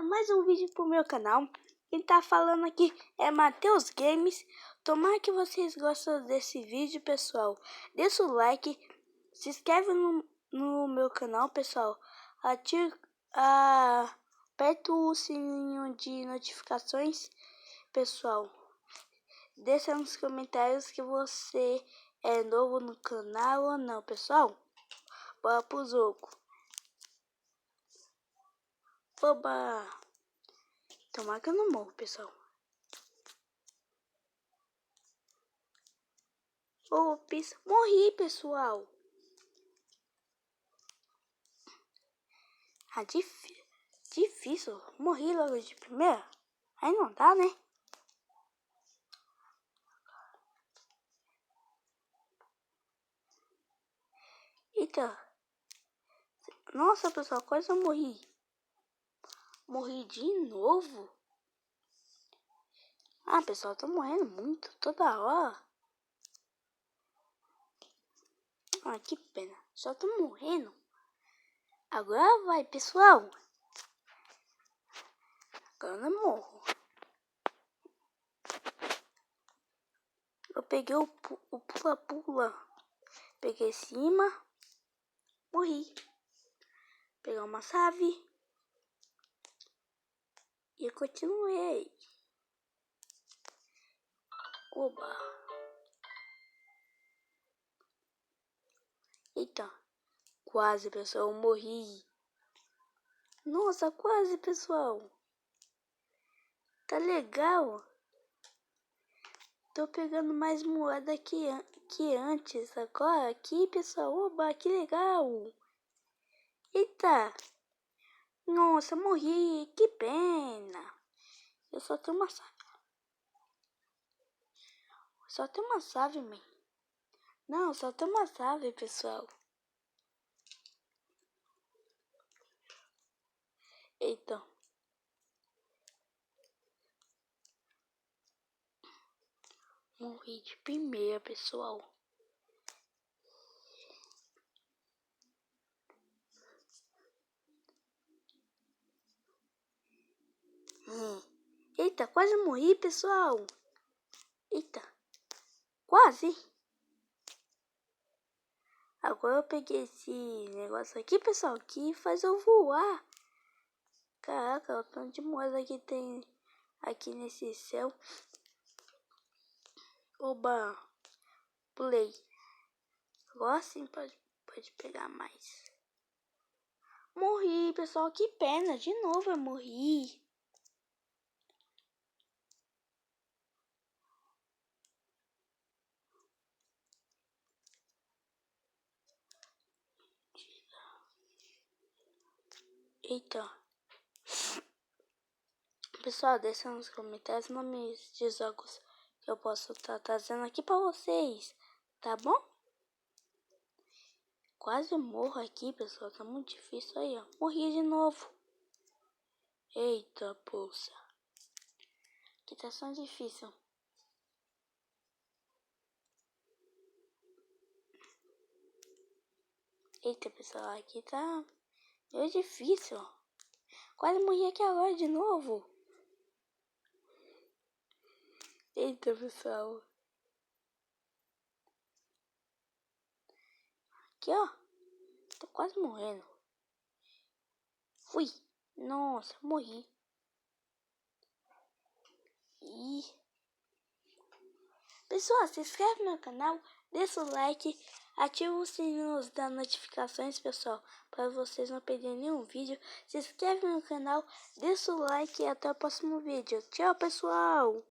mais um vídeo pro meu canal. Quem tá falando aqui é Matheus Games. Tomara que vocês gostem desse vídeo, pessoal. Deixa o like, se inscreve no meu canal, pessoal. Aperta o sininho de notificações, pessoal. Deixa nos comentários que você é novo no canal ou não, pessoal. Bora pro jogo. Oba! Tomara que eu não morro, pessoal. Ops, morri, pessoal. Difícil. Morri logo de primeira. Aí não dá, né? Eita. Nossa, pessoal, quase eu morri. Morri de novo? Ah, pessoal, tô morrendo muito, toda hora. Ah, que pena. Só tô morrendo. Agora vai, pessoal. Agora eu não morro. Eu peguei o pula-pula. Peguei cima. Morri. Peguei uma chave. E continuei. Oba. Eita. Quase, pessoal. Eu morri. Nossa, quase, pessoal. Tá legal. Tô pegando mais moeda que antes. Agora aqui, pessoal. Oba, que legal. Eita. Nossa, morri. Que pena. Eu só tenho uma chave. Só tem uma chave, man. Não, só tem uma chave, pessoal. Eita. Morri de primeira, pessoal. Eita, quase morri, pessoal. Eita. Quase. Agora eu peguei esse negócio aqui, pessoal, que faz eu voar. Caraca, o tanto de moeda que tem aqui nesse céu. Oba, pulei. Agora sim pode pegar mais. Morri, pessoal, que pena. De novo eu morri. Eita. Pessoal, deixa nos comentários nomes de jogos que eu posso estar trazendo aqui pra vocês, tá bom? Quase morro aqui, pessoal, tá muito difícil aí, ó. Morri de novo. Eita, poça. Que tá só difícil. Eita, pessoal, aqui tá meio difícil. Quase morri aqui agora de novo. Eita, pessoal. Aqui, ó. Tô quase morrendo. Fui. Nossa, morri. Pessoal, se inscreve no canal, deixa o like, ativa o sininho das notificações, pessoal, para vocês não perderem nenhum vídeo. Se inscreve no canal, deixa o like e até o próximo vídeo. Tchau, pessoal!